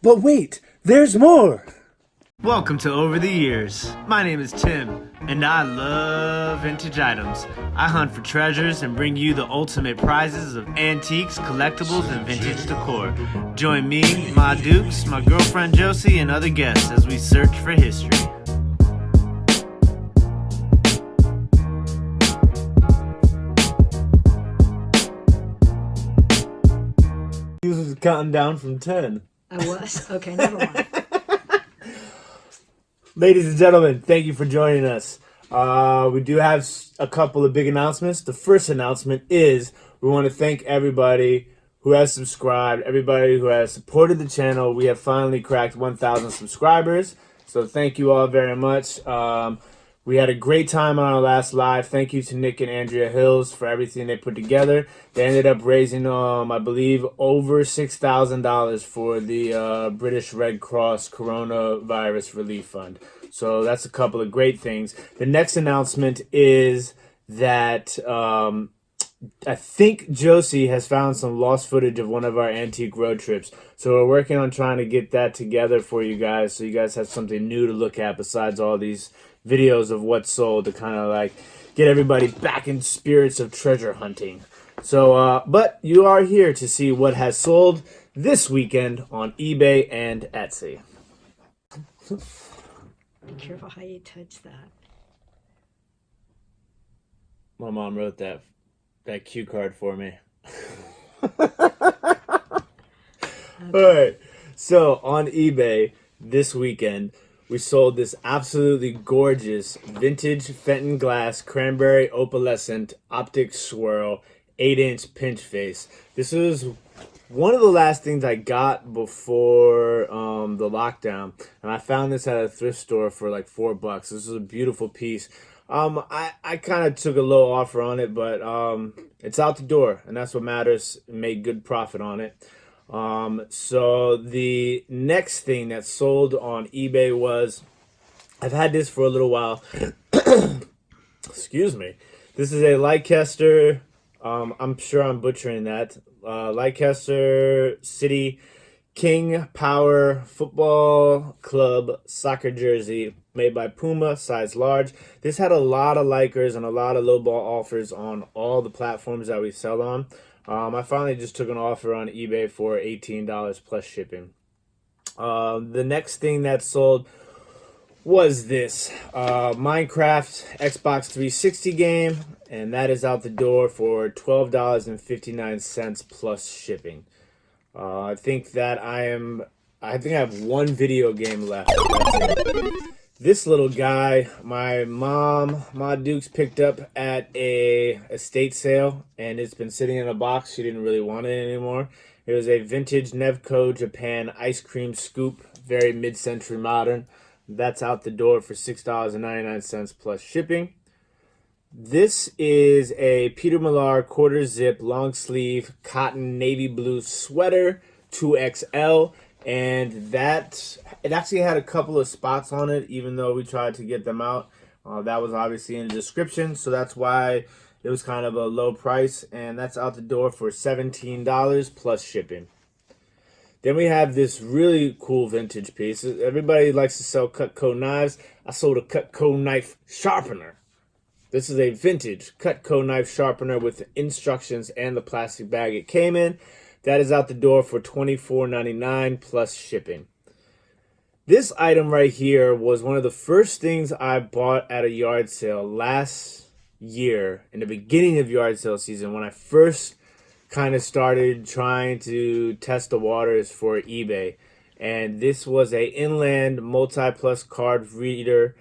But wait, there's more! Welcome to Over the Years. My name is Tim, and I love vintage items. I hunt for treasures and bring you the ultimate prizes of antiques, collectibles, and vintage decor. Join me, my dukes, my girlfriend Josie, and other guests as we search for history. He was counting down from 10. I was? Okay, never mind. Ladies and gentlemen, thank you for joining us. We do have a couple of big announcements. The first announcement is we want to thank everybody who has subscribed, everybody who has supported the channel. We have finally cracked 1,000 subscribers, so thank you all very much. We had a great time on our last live. Thank you to Nick and Andrea Hills for everything they put together. They ended up raising, I believe, over $6,000 for the British Red Cross Coronavirus Relief Fund. So that's a couple of great things. The next announcement is that I think Josie has found some lost footage of one of our antique road trips. So we're working on trying to get that together for you guys, so you guys have something new to look at besides all these videos of what's sold, to kind of like get everybody back in spirits of treasure hunting. So, but you are here to see what has sold this weekend on eBay and Etsy. Be careful how you touch that. My mom wrote that cue card for me. Alright, so on eBay this weekend, we sold this absolutely gorgeous vintage Fenton glass cranberry opalescent optic swirl 8-inch pinch face. This was one of the last things I got before the lockdown, and I found this at a thrift store for like $4. This is a beautiful piece. I kind of took a low offer on it, but it's out the door, and that's what matters. Made good profit on it. So the next thing that sold on eBay was, I've had this for a little while. Excuse me. This is a Leicester, I'm sure I'm butchering that. Leicester City King Power Football Club soccer jersey made by Puma, size large. This had a lot of likers and a lot of lowball offers on all the platforms that we sell on. I finally just took an offer on eBay for $18 plus shipping. The next thing that sold was this Minecraft Xbox 360 game, and that is out the door for $12.59 plus shipping. I think I have one video game left. That's it. This little guy, my Dukes picked up at a estate sale, and it's been sitting in a box. She didn't really want it anymore. It was a vintage Nevco Japan ice cream scoop, very mid-century modern. That's out the door for $6.99 plus shipping. This is a Peter Millar quarter zip long sleeve cotton navy blue sweater 2XL. And it actually had a couple of spots on it, even though we tried to get them out. That was obviously in the description, so that's why it was kind of a low price. And that's out the door for $17 plus shipping. Then we have this really cool vintage piece. Everybody likes to sell Cutco knives. I sold a Cutco knife sharpener. This is a vintage Cutco knife sharpener with the instructions and the plastic bag it came in. That is out the door for $24.99 plus shipping. This item right here was one of the first things I bought at a yard sale last year, in the beginning of yard sale season, when I first kind of started trying to test the waters for eBay. And this was a Inland Multi-Plus card reader,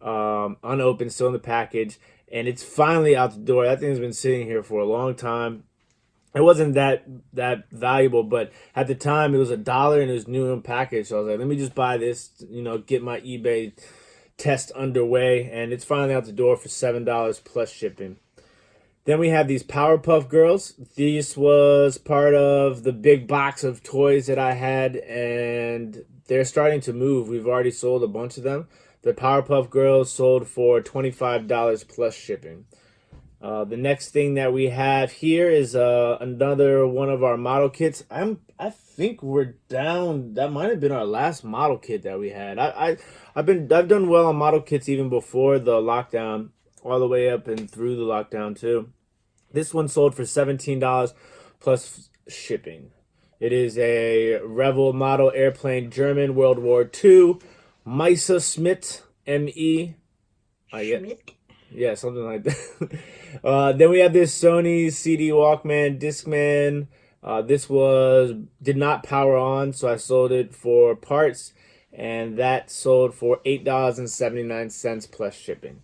unopened, still in the package. And it's finally out the door. That thing's been sitting here for a long time. It wasn't that valuable, but at the time it was $1 and it was new in package. So I was like, let me just buy this, get my eBay test underway. And it's finally out the door for $7 plus shipping. Then we have these Powerpuff Girls. This was part of the big box of toys that I had, and they're starting to move. We've already sold a bunch of them. The Powerpuff Girls sold for $25 plus shipping. The next thing that we have here is another one of our model kits. I think we're down. That might have been our last model kit that we had. I've done well on model kits even before the lockdown, all the way up and through the lockdown too. This one sold for $17 plus shipping. It is a Revel model airplane, German, World War II, Messerschmitt ME. Schmidt. Yeah, something like that. Then we have this Sony CD Walkman Discman. This did not power on, so I sold it for parts, and that sold for $8.79 plus shipping.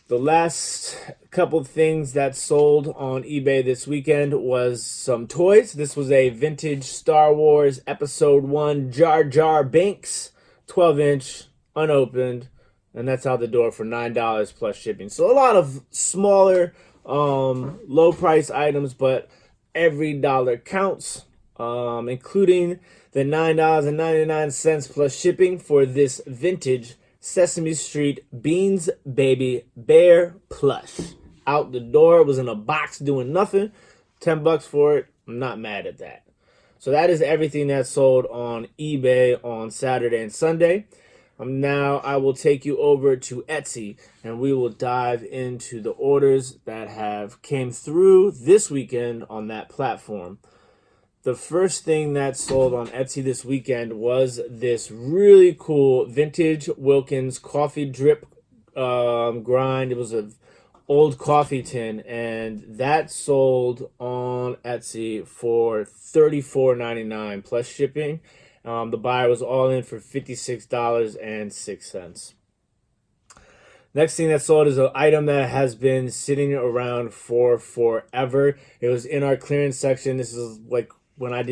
The last couple things that sold on eBay this weekend was some toys. This was a vintage Star Wars Episode 1 Jar Jar Binks, 12-inch, unopened, and that's out the door for $9 plus shipping. So a lot of smaller, low price items, but every dollar counts, including the $9.99 plus shipping for this vintage Sesame Street Beans Baby Bear plush. Out the door. It was in a box doing nothing. $10 for it. I'm not mad at that. So that is everything that sold on eBay on Saturday and Sunday. Now I will take you over to Etsy, and we will dive into the orders that have came through this weekend on that platform. The first thing that sold on Etsy this weekend was this really cool vintage Wilkins coffee drip grind. It was an old coffee tin, and that sold on Etsy for $34.99 plus shipping. The buyer was all in for $56.06. Next thing that sold is an item that has been sitting around for forever. It was in our clearance section. This is like when I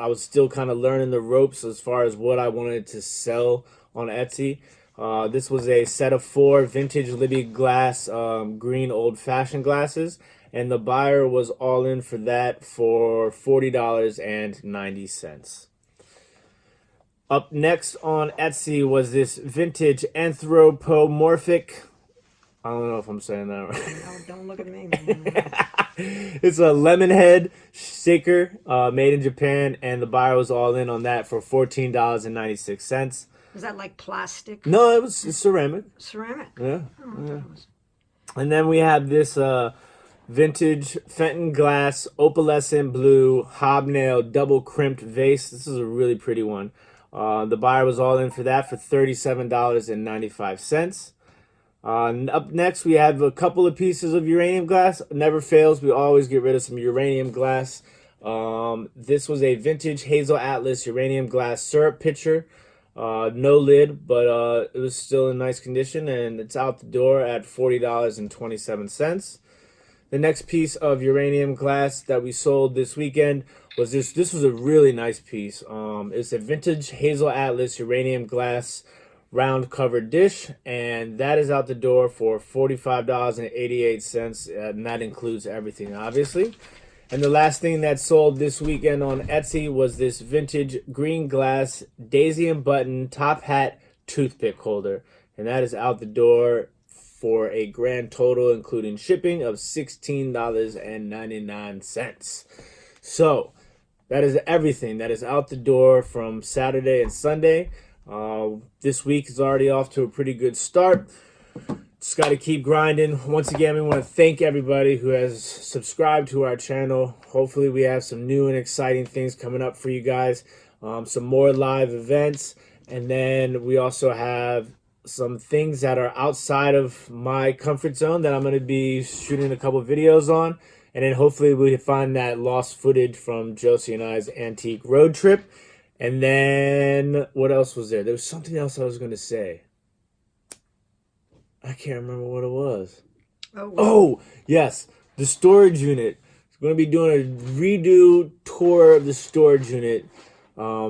was still kind of learning the ropes as far as what I wanted to sell on Etsy. This was a set of 4 vintage Libby glass green old-fashioned glasses, and the buyer was all in for that for $40.90. Up next on Etsy was this vintage anthropomorphic. I don't know if I'm saying that right. No, don't look at me. It's a lemon head shaker made in Japan, and the buyer was all in on that for $14.96. Is that like plastic? No, it's ceramic. Ceramic? Yeah. Oh, Yeah. And then we have this vintage Fenton glass opalescent blue hobnail double crimped vase. This is a really pretty one. The buyer was all in for that for $37.95. Up next, we have a couple of pieces of uranium glass. Never fails. We always get rid of some uranium glass. This was a vintage Hazel Atlas uranium glass syrup pitcher. No lid, but it was still in nice condition, and it's out the door at $40.27. The next piece of uranium glass that we sold this weekend was this. This was a really nice piece. It's a vintage Hazel Atlas uranium glass round covered dish, and that is out the door for $45.88, and that includes everything, obviously. And the last thing that sold this weekend on Etsy was this vintage green glass daisy and button top hat toothpick holder, and that is out the door for a grand total, including shipping, of $16.99. So that is everything that is out the door from Saturday and Sunday. This week is already off to a pretty good start. Just got to keep grinding. Once again, we want to thank everybody who has subscribed to our channel. Hopefully we have some new and exciting things coming up for you guys. Some more live events. And then we also have some things that are outside of my comfort zone that I'm going to be shooting a couple videos on. And then hopefully we find that lost footage from Josie and I's antique road trip. And then what else was there? There was something else I was going to say. I can't remember what it was. Oh, yes. The storage unit. I'm going to be doing a redo tour of the storage unit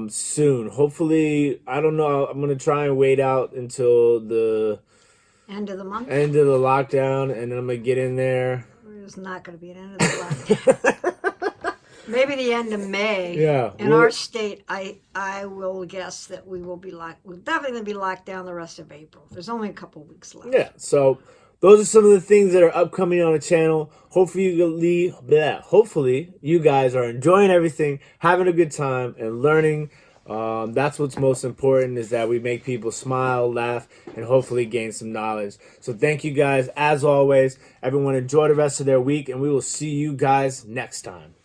soon. Hopefully, I don't know. I'm going to try and wait out until the end of the month? End of the lockdown, and then I'm going to get in there. There's not going to be an end of the lockdown. Maybe the end of May. Yeah. In our state, I will guess that we will be we're definitely going to be locked down the rest of April. There's only a couple weeks left. Yeah. So those are some of the things that are upcoming on the channel. Hopefully you guys are enjoying everything, having a good time, and learning. That's what's most important, is that we make people smile, laugh, and hopefully gain some knowledge. So thank you guys. As always, everyone enjoy the rest of their week, and we will see you guys next time.